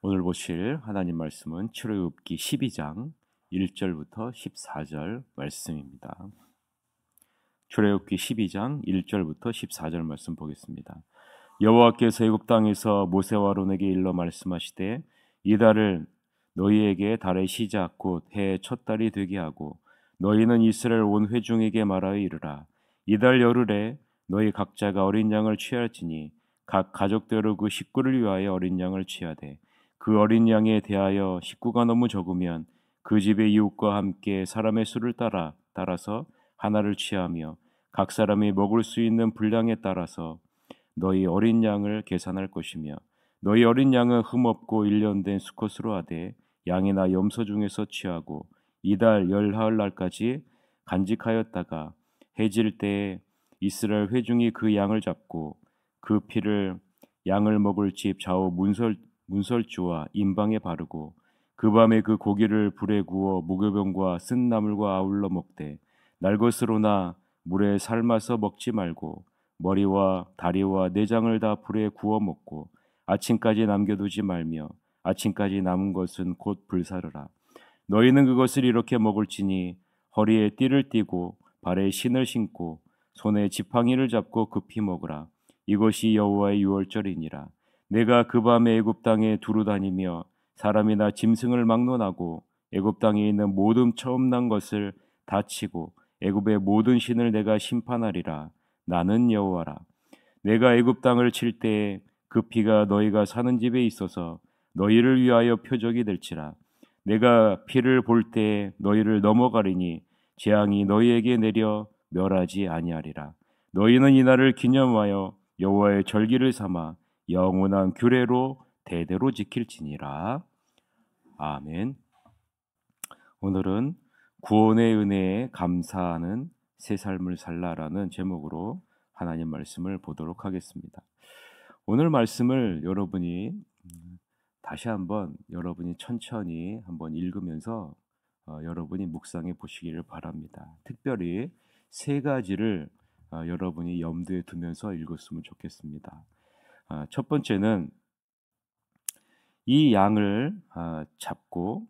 오늘 보실 하나님 말씀은 출애굽기 12장 1절부터 14절 말씀입니다. 출애굽기 12장 1절부터 14절 말씀 보겠습니다. 여호와께서 애굽 땅에서 모세와 아론에게 일러 말씀하시되 이 달을 너희에게 달의 시작 곧 해의 첫 달이 되게 하고 너희는 이스라엘 온 회중에게 말하여 이르라. 이 달 열흘에 너희 각자가 어린 양을 취할지니 각 가족대로 그 식구를 위하여 어린 양을 취하되 그 어린 양에 대하여 식구가 너무 적으면 그 집의 이웃과 함께 사람의 수를 따라서 하나를 취하며 각 사람이 먹을 수 있는 분량에 따라서 너희 어린 양을 계산할 것이며 너희 어린 양은 흠없고 1년 된 수컷으로 하되 양이나 염소 중에서 취하고 이달 열하흘날까지 간직하였다가 해질 때에 이스라엘 회중이 그 양을 잡고 그 피를 양을 먹을 집 좌우 문설주와 임방에 바르고 그 밤에 그 고기를 불에 구워 무교병과 쓴 나물과 아울러 먹되 날것으로나 물에 삶아서 먹지 말고 머리와 다리와 내장을 다 불에 구워 먹고 아침까지 남겨두지 말며 아침까지 남은 것은 곧 불사르라. 너희는 그것을 이렇게 먹을지니 허리에 띠를 띠고 발에 신을 신고 손에 지팡이를 잡고 급히 먹으라. 이것이 여호와의 유월절이니라. 내가 그 밤에 애굽 땅에 두루 다니며 사람이나 짐승을 막론하고 애굽 땅에 있는 모든 처음 난 것을 다 치고 애굽의 모든 신을 내가 심판하리라. 나는 여호와라. 내가 애굽 땅을 칠 때에 그 피가 너희가 사는 집에 있어서 너희를 위하여 표적이 될지라. 내가 피를 볼 때에 너희를 넘어가리니 재앙이 너희에게 내려 멸하지 아니하리라. 너희는 이날을 기념하여 여호와의 절기를 삼아 영원한 규례로 대대로 지킬지니라. 아멘. 오늘은 구원의 은혜에 감사하는 새 삶을 살라라는 제목으로 하나님 말씀을 보도록 하겠습니다. 오늘 말씀을 여러분이 다시 한번 여러분이 천천히 한번 읽으면서 여러분이 묵상해 보시기를 바랍니다. 특별히 세 가지를 여러분이 염두에 두면서 읽었으면 좋겠습니다. 첫 번째는 이 양을 잡고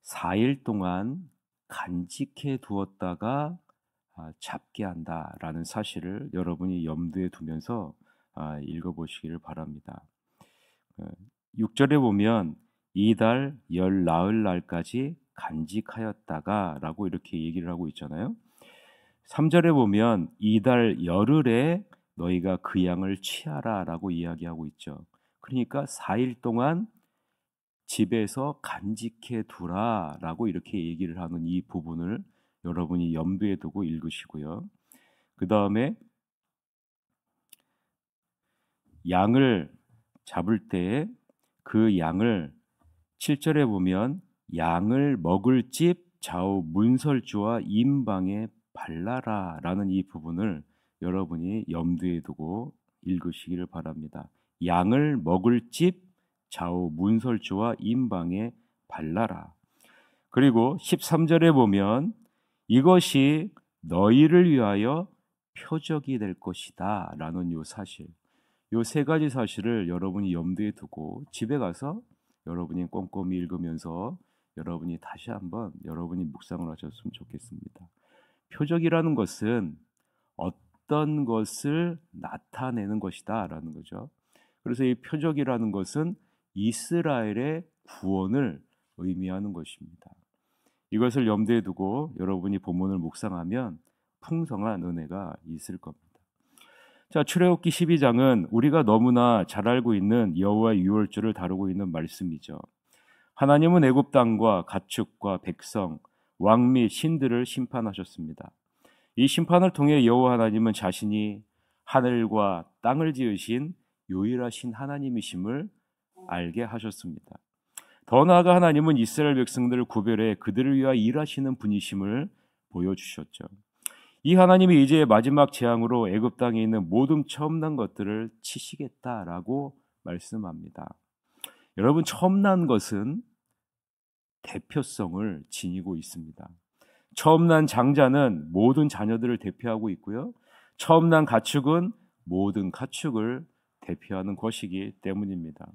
4일 동안 간직해 두었다가 잡게 한다라는 사실을 여러분이 염두에 두면서 읽어보시기를 바랍니다. 6절에 보면 이달 열 나흘날까지 간직하였다가 라고 이렇게 얘기를 하고 있잖아요. 3절에 보면 이달 열흘에 너희가 그 양을 취하라 라고 이야기하고 있죠. 그러니까 4일 동안 집에서 간직해 두라 라고 이렇게 얘기를 하는 이 부분을 여러분이 염두에 두고 읽으시고요. 그 다음에 양을 잡을 때 그 양을 7절에 보면 양을 먹을 집 좌우 문설주와 임방에 발라라 라는 이 부분을 여러분이 염두에 두고 읽으시기를 바랍니다. 양을 먹을 집 좌우 문설주와 임방에 발라라. 그리고 13절에 보면 이것이 너희를 위하여 표적이 될 것이다 라는 요 사실, 요 세 가지 사실을 여러분이 염두에 두고 집에 가서 여러분이 꼼꼼히 읽으면서 여러분이 다시 한번 여러분이 묵상을 하셨으면 좋겠습니다. 표적이라는 것은 어떤 것을 나타내는 것이다 라는 거죠. 그래서 이 표적이라는 것은 이스라엘의 구원을 의미하는 것입니다. 이것을 염두에 두고 여러분이 본문을 묵상하면 풍성한 은혜가 있을 겁니다. 자, 출애굽기 12장은 우리가 너무나 잘 알고 있는 여호와의 유월절을 다루고 있는 말씀이죠. 하나님은 애굽 땅과 가축과 백성, 왕 및 신들을 심판하셨습니다. 이 심판을 통해 여호와 하나님은 자신이 하늘과 땅을 지으신 유일하신 하나님이심을 알게 하셨습니다. 더 나아가 하나님은 이스라엘 백성들을 구별해 그들을 위하여 일하시는 분이심을 보여주셨죠. 이 하나님이 이제 마지막 재앙으로 애굽 땅에 있는 모든 처음 난 것들을 치시겠다라고 말씀합니다. 여러분, 처음 난 것은 대표성을 지니고 있습니다. 처음 난 장자는 모든 자녀들을 대표하고 있고요. 처음 난 가축은 모든 가축을 대표하는 것이기 때문입니다.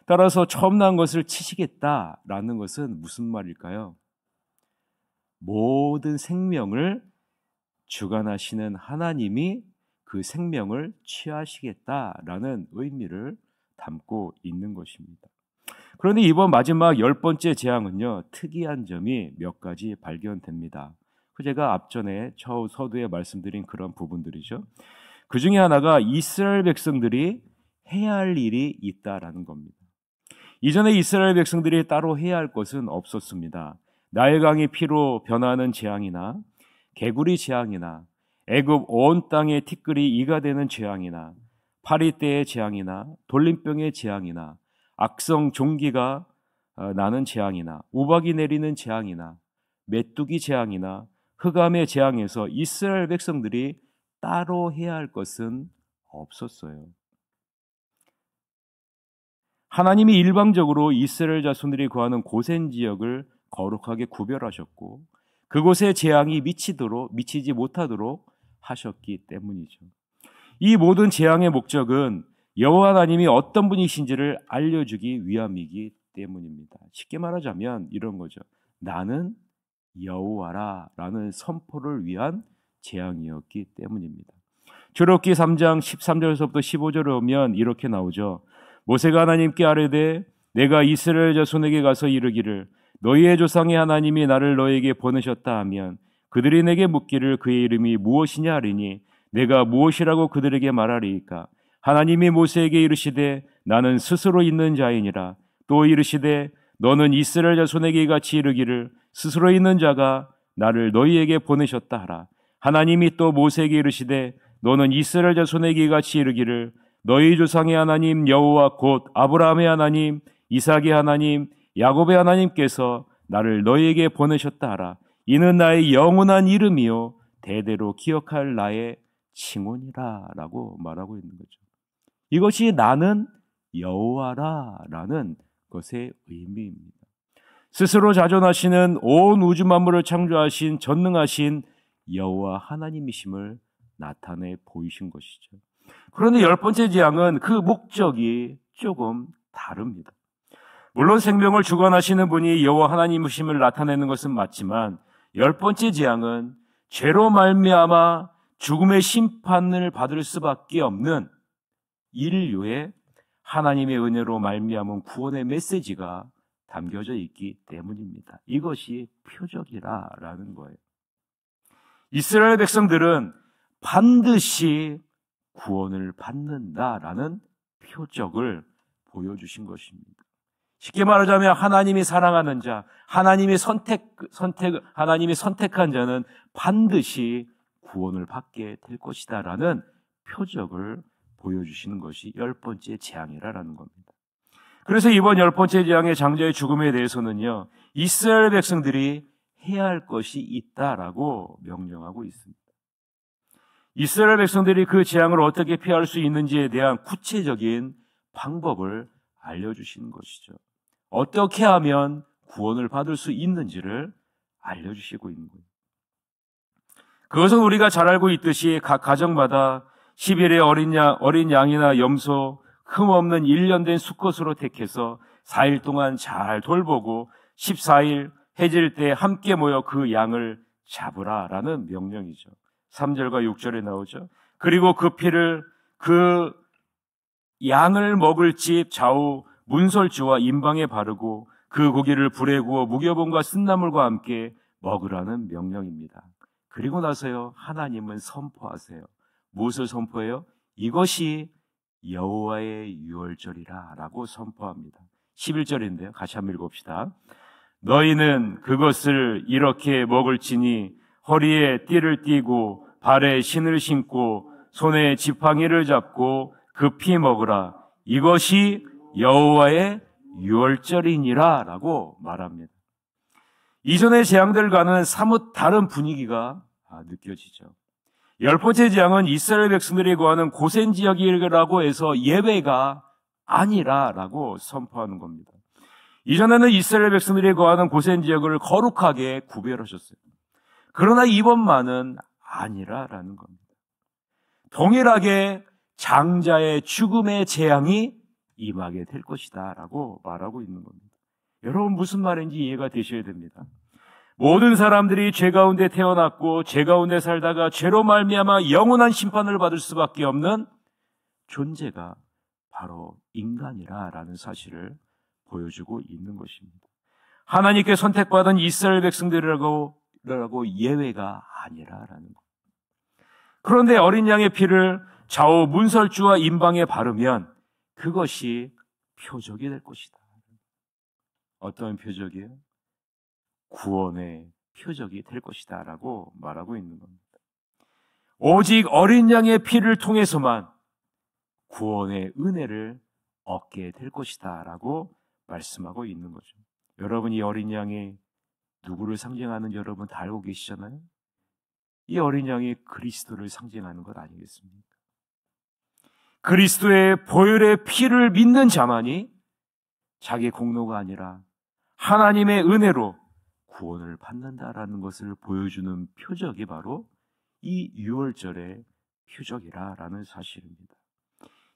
따라서 처음 난 것을 치시겠다라는 것은 무슨 말일까요? 모든 생명을 주관하시는 하나님이 그 생명을 취하시겠다라는 의미를 담고 있는 것입니다. 그런데 이번 마지막 10번째 재앙은요, 특이한 점이 몇 가지 발견됩니다. 제가 앞전에 서두에 말씀드린 그런 부분들이죠. 그 중에 하나가 이스라엘 백성들이 해야 할 일이 있다라는 겁니다. 이전에 이스라엘 백성들이 따로 해야 할 것은 없었습니다. 나일강이 피로 변하는 재앙이나 개구리 재앙이나 애굽 온 땅의 티끌이 이가 되는 재앙이나 파리떼의 재앙이나 돌림병의 재앙이나 악성 종기가 나는 재앙이나 우박이 내리는 재앙이나 메뚜기 재앙이나 흑암의 재앙에서 이스라엘 백성들이 따로 해야 할 것은 없었어요. 하나님이 일방적으로 이스라엘 자손들이 거하는 고센 지역을 거룩하게 구별하셨고 그곳에 재앙이 미치지 못하도록 하셨기 때문이죠. 이 모든 재앙의 목적은 여호와 하나님이 어떤 분이신지를 알려주기 위함이기 때문입니다. 쉽게 말하자면 이런 거죠. 나는 여호와라 라는 선포를 위한 재앙이었기 때문입니다. 출애굽기 3장 13절에서부터 15절에 오면 이렇게 나오죠. 모세가 하나님께 아뢰되 내가 이스라엘 자손에게 가서 이르기를 너희의 조상의 하나님이 나를 너희에게 보내셨다 하면 그들이 내게 묻기를 그의 이름이 무엇이냐 하리니 내가 무엇이라고 그들에게 말하리이까. 하나님이 모세에게 이르시되 나는 스스로 있는 자이니라. 또 이르시되 너는 이스라엘 자손에게 이같이 이르기를 스스로 있는 자가 나를 너희에게 보내셨다 하라. 하나님이 또 모세에게 이르시되 너는 이스라엘 자손에게 이같이 이르기를 너희 조상의 하나님 여호와 곧 아브라함의 하나님 이삭의 하나님 야곱의 하나님께서 나를 너희에게 보내셨다 하라. 이는 나의 영원한 이름이요 대대로 기억할 나의 칭혼이라 라고 말하고 있는 거죠. 이것이 나는 여호와라 라는 것의 의미입니다. 스스로 자존하시는 온 우주 만물을 창조하신 전능하신 여호와 하나님이심을 나타내 보이신 것이죠. 그런데 10번째 재앙은 그 목적이 조금 다릅니다. 물론 생명을 주관하시는 분이 여호와 하나님이심을 나타내는 것은 맞지만 10번째 재앙은 죄로 말미암아 죽음의 심판을 받을 수밖에 없는 인류의 하나님의 은혜로 말미암은 구원의 메시지가 담겨져 있기 때문입니다. 이것이 표적이라는 거예요. 이스라엘 백성들은 반드시 구원을 받는다라는 표적을 보여주신 것입니다. 쉽게 말하자면 하나님이 사랑하는 자, 하나님이 선택한 자는 반드시 구원을 받게 될 것이다라는 표적을 보여주시는 것이 10번째 재앙이라는 겁니다. 그래서 이번 10번째 재앙의 장자의 죽음에 대해서는요, 이스라엘 백성들이 해야 할 것이 있다라고 명령하고 있습니다. 이스라엘 백성들이 그 재앙을 어떻게 피할 수 있는지에 대한 구체적인 방법을 알려주시는 것이죠. 어떻게 하면 구원을 받을 수 있는지를 알려주시고 있는 거예요. 그것은 우리가 잘 알고 있듯이 각 가정마다 10일의 어린 양이나 염소, 흠없는 1년 된 수컷으로 택해서 4일 동안 잘 돌보고 14일 해질 때 함께 모여 그 양을 잡으라라는 명령이죠. 3절과 6절에 나오죠. 그리고 그 피를 그 양을 먹을 집 좌우 문설주와 임방에 바르고 그 고기를 불에 구워 무교본과 쓴나물과 함께 먹으라는 명령입니다. 그리고 나서요, 하나님은 선포하세요. 무엇을 선포해요? 이것이 여호와의 유월절이라 라고 선포합니다. 11절인데요. 같이 한번 읽읍시다. 너희는 그것을 이렇게 먹을지니 허리에 띠를 띠고 발에 신을 신고 손에 지팡이를 잡고 급히 먹으라. 이것이 여호와의 유월절이니라 라고 말합니다. 이전의 재앙들과는 사뭇 다른 분위기가 느껴지죠. 10번째 재앙은 이스라엘 백성들이 거하는 고센 지역이라고 해서 예외가 아니라라고 선포하는 겁니다. 이전에는 이스라엘 백성들이 거하는 고센 지역을 거룩하게 구별하셨어요. 그러나 이번만은 아니라라는 겁니다. 동일하게 장자의 죽음의 재앙이 임하게 될 것이다 라고 말하고 있는 겁니다. 여러분, 무슨 말인지 이해가 되셔야 됩니다. 모든 사람들이 죄 가운데 태어났고 죄 가운데 살다가 죄로 말미암아 영원한 심판을 받을 수밖에 없는 존재가 바로 인간이라는 사실을 보여주고 있는 것입니다. 하나님께 선택받은 이스라엘 백성들이라고 예외가 아니라라는 것. 그런데 어린 양의 피를 좌우 문설주와 임방에 바르면 그것이 표적이 될 것이다. 어떤 표적이에요? 구원의 표적이 될 것이다 라고 말하고 있는 겁니다. 오직 어린 양의 피를 통해서만 구원의 은혜를 얻게 될 것이다 라고 말씀하고 있는 거죠. 여러분, 이 어린 양이 누구를 상징하는지 여러분 다 알고 계시잖아요? 이 어린 양이 그리스도를 상징하는 것 아니겠습니까? 그리스도의 보혈의 피를 믿는 자만이 자기 공로가 아니라 하나님의 은혜로 구원을 받는다라는 것을 보여주는 표적이 바로 이 유월절의 표적이라는 사실입니다.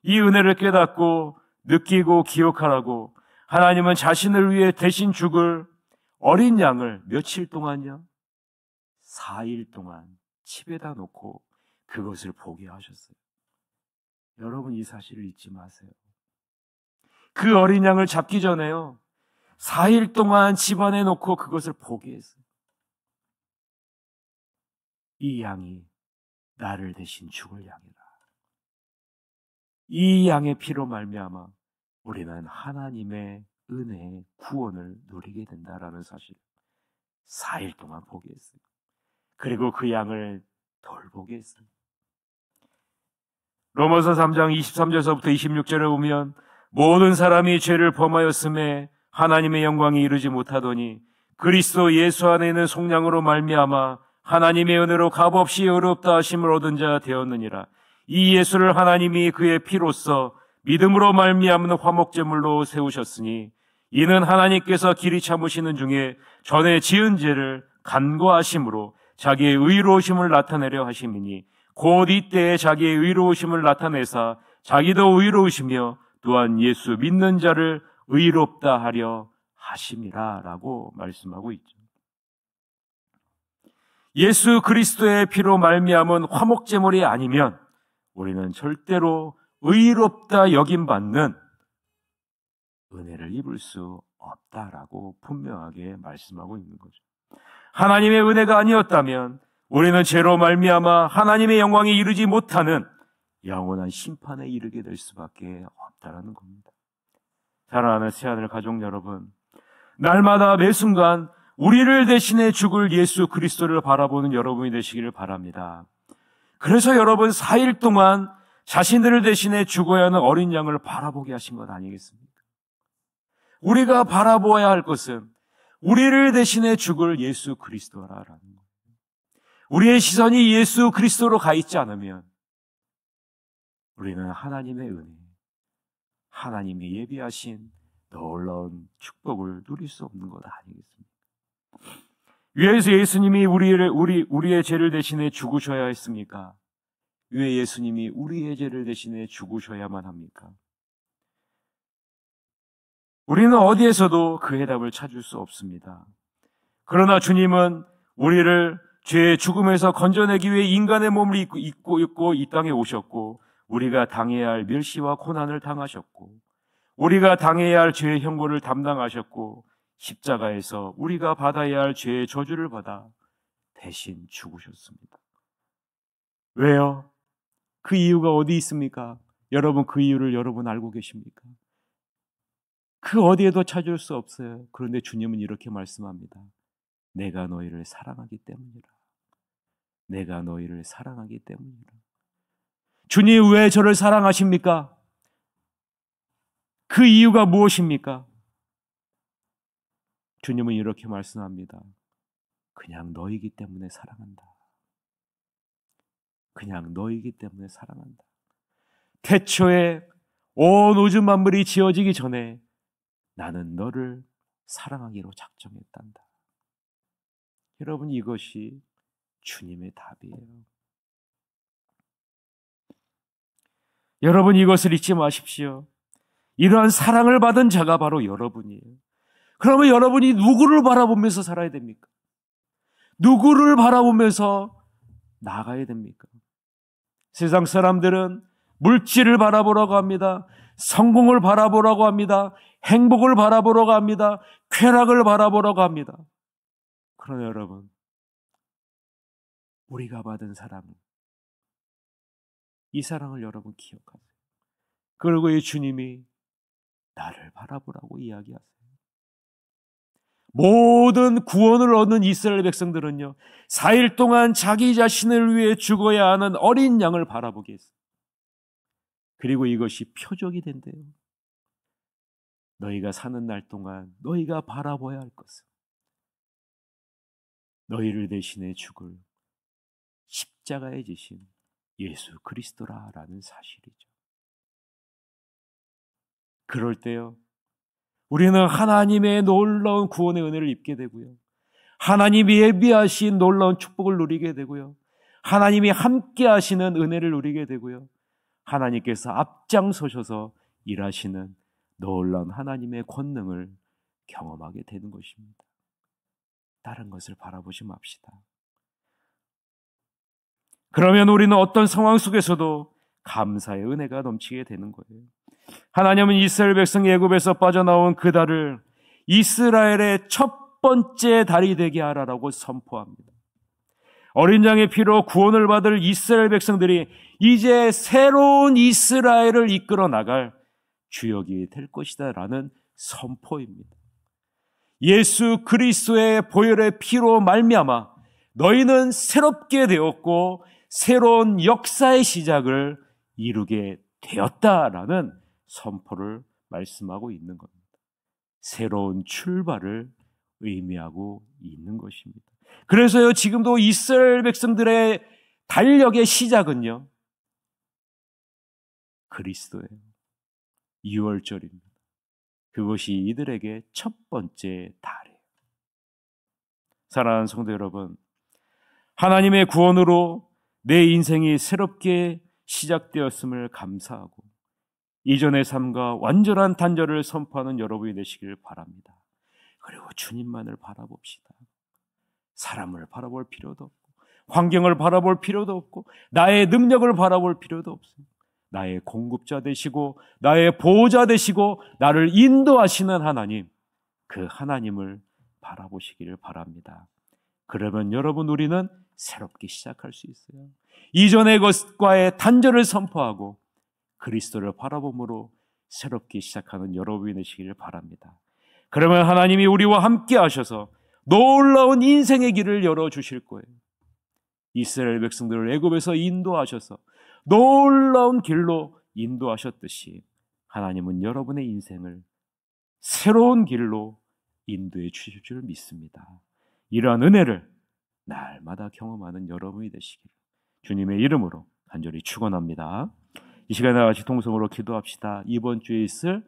이 은혜를 깨닫고 느끼고 기억하라고 하나님은 자신을 위해 대신 죽을 어린 양을 며칠 동안요? 4일 동안 집에다 놓고 그것을 보게 하셨어요. 여러분, 이 사실을 잊지 마세요. 그 어린 양을 잡기 전에요, 4일 동안 집안에 놓고 그것을 보게 했어요. 이 양이 나를 대신 죽을 양이라. 이 양의 피로 말미암아 우리는 하나님의 은혜의 구원을 누리게 된다라는 사실을 4일 동안 보게 했어요. 그리고 그 양을 돌보게 했어요. 로마서 3장 23절서부터 26절에 보면 모든 사람이 죄를 범하였음에 하나님의 영광이 이르지 못하더니 그리스도 예수 안에 있는 속량으로 말미암아 하나님의 은혜로 값없이 의롭다 하심을 얻은 자 되었느니라. 이 예수를 하나님이 그의 피로써 믿음으로 말미암는 화목제물로 세우셨으니 이는 하나님께서 길이 참으시는 중에 전에 지은 죄를 간과하심으로 자기의 의로우심을 나타내려 하심이니 곧 이때에 자기의 의로우심을 나타내사 자기도 의로우시며 또한 예수 믿는 자를 의롭다 하려 하심이라 라고 말씀하고 있죠. 예수 그리스도의 피로 말미암은 화목제물이 아니면 우리는 절대로 의롭다 여김받는 은혜를 입을 수 없다라고 분명하게 말씀하고 있는 거죠. 하나님의 은혜가 아니었다면 우리는 죄로 말미암아 하나님의 영광에 이르지 못하는 영원한 심판에 이르게 될 수밖에 없다라는 겁니다. 사랑하는 새하늘 가족 여러분, 날마다 매 순간 우리를 대신해 죽을 예수 그리스도를 바라보는 여러분이 되시기를 바랍니다. 그래서 여러분 4일 동안 자신들을 대신해 죽어야 하는 어린 양을 바라보게 하신 것 아니겠습니까? 우리가 바라보아야 할 것은 우리를 대신해 죽을 예수 그리스도라는 거예요. 우리의 시선이 예수 그리스도로 가 있지 않으면 우리는 하나님의 은혜, 하나님이 예비하신 놀라운 축복을 누릴 수 없는 것 아니겠습니까? 왜 예수님이 우리의 죄를 대신해 죽으셔야 했습니까? 왜 예수님이 우리의 죄를 대신해 죽으셔야만 합니까? 우리는 어디에서도 그 해답을 찾을 수 없습니다. 그러나 주님은 우리를 죄의 죽음에서 건져내기 위해 인간의 몸을 입고 이 땅에 오셨고 우리가 당해야 할 멸시와 고난을 당하셨고 우리가 당해야 할 죄의 형벌을 담당하셨고 십자가에서 우리가 받아야 할 죄의 저주를 받아 대신 죽으셨습니다. 왜요? 그 이유가 어디 있습니까? 여러분, 그 이유를 여러분 알고 계십니까? 그 어디에도 찾을 수 없어요. 그런데 주님은 이렇게 말씀합니다. 내가 너희를 사랑하기 때문이라. 내가 너희를 사랑하기 때문이라. 주님 왜 저를 사랑하십니까? 그 이유가 무엇입니까? 주님은 이렇게 말씀합니다. 그냥 너희기 때문에 사랑한다. 그냥 너희기 때문에 사랑한다. 태초에 온 우주 만물이 지어지기 전에 나는 너를 사랑하기로 작정했단다. 여러분, 이것이 주님의 답이에요. 여러분, 이것을 잊지 마십시오. 이러한 사랑을 받은 자가 바로 여러분이에요. 그러면 여러분이 누구를 바라보면서 살아야 됩니까? 누구를 바라보면서 나가야 됩니까? 세상 사람들은 물질을 바라보라고 합니다. 성공을 바라보라고 합니다. 행복을 바라보라고 합니다. 쾌락을 바라보라고 합니다. 그러나 여러분, 우리가 받은 사랑은, 이 사랑을 여러분 기억하세요. 그리고 이 주님이 나를 바라보라고 이야기하세요. 모든 구원을 얻는 이스라엘 백성들은요, 4일 동안 자기 자신을 위해 죽어야 하는 어린 양을 바라보게 했어요. 그리고 이것이 표적이 된대요. 너희가 사는 날 동안 너희가 바라봐야 할 것은 너희를 대신해 죽을 십자가에 지신 예수 그리스도라라는 사실이죠. 그럴 때요, 우리는 하나님의 놀라운 구원의 은혜를 입게 되고요, 하나님이 예비하신 놀라운 축복을 누리게 되고요, 하나님이 함께 하시는 은혜를 누리게 되고요, 하나님께서 앞장서셔서 일하시는 놀라운 하나님의 권능을 경험하게 되는 것입니다. 다른 것을 바라보지 맙시다. 그러면 우리는 어떤 상황 속에서도 감사의 은혜가 넘치게 되는 거예요. 하나님은 이스라엘 백성 애굽에서 빠져나온 그 달을 이스라엘의 첫 번째 달이 되게 하라라고 선포합니다. 어린 양의 피로 구원을 받을 이스라엘 백성들이 이제 새로운 이스라엘을 이끌어 나갈 주역이 될 것이다 라는 선포입니다. 예수 그리스도의 보혈의 피로 말미암아 너희는 새롭게 되었고 새로운 역사의 시작을 이루게 되었다라는 선포를 말씀하고 있는 겁니다. 새로운 출발을 의미하고 있는 것입니다. 그래서요, 지금도 이스라엘 백성들의 달력의 시작은요, 그리스도예요. 6월절입니다. 그것이 이들에게 첫 번째 달이에요. 사랑하는 성도 여러분, 하나님의 구원으로 내 인생이 새롭게 시작되었음을 감사하고 이전의 삶과 완전한 단절을 선포하는 여러분이 되시길 바랍니다. 그리고 주님만을 바라봅시다. 사람을 바라볼 필요도 없고 환경을 바라볼 필요도 없고 나의 능력을 바라볼 필요도 없어요. 나의 공급자 되시고 나의 보호자 되시고 나를 인도하시는 하나님, 그 하나님을 바라보시기를 바랍니다. 그러면 여러분, 우리는 새롭게 시작할 수 있어요. 이전의 것과의 단절을 선포하고 그리스도를 바라봄으로 새롭게 시작하는 여러분이 되시기를 바랍니다. 그러면 하나님이 우리와 함께 하셔서 놀라운 인생의 길을 열어주실 거예요. 이스라엘 백성들을 애굽에서 인도하셔서 놀라운 길로 인도하셨듯이 하나님은 여러분의 인생을 새로운 길로 인도해 주실 줄 믿습니다. 이러한 은혜를 날마다 경험하는 여러분이 되시기를 주님의 이름으로 간절히 축원합니다. 이 시간에 같이 통성으로 기도합시다. 이번 주에 있을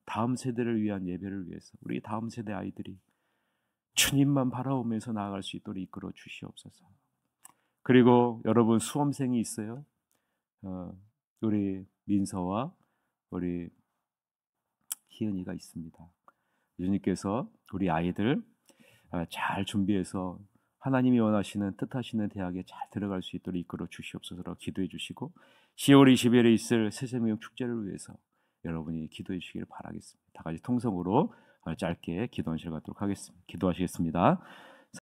다음 세대를 위한 예배를 위해서 우리 다음 세대 아이들이 주님만 바라보면서 나아갈 수 있도록 이끌어 주시옵소서. 그리고 여러분, 수험생이 있어요. 우리 민서와 우리 희은이가 있습니다. 주님께서 우리 아이들 잘 준비해서 하나님이 원하시는 뜻하시는 대학에 잘 들어갈 수 있도록 이끌어 주시옵소서 기도해 주시고, 10월 20일에 있을 새세미용 축제를 위해서 여러분이 기도해 주시기를 바라겠습니다. 다 같이 통성으로 짧게 기도하시도록 하겠습니다. 기도하시겠습니다.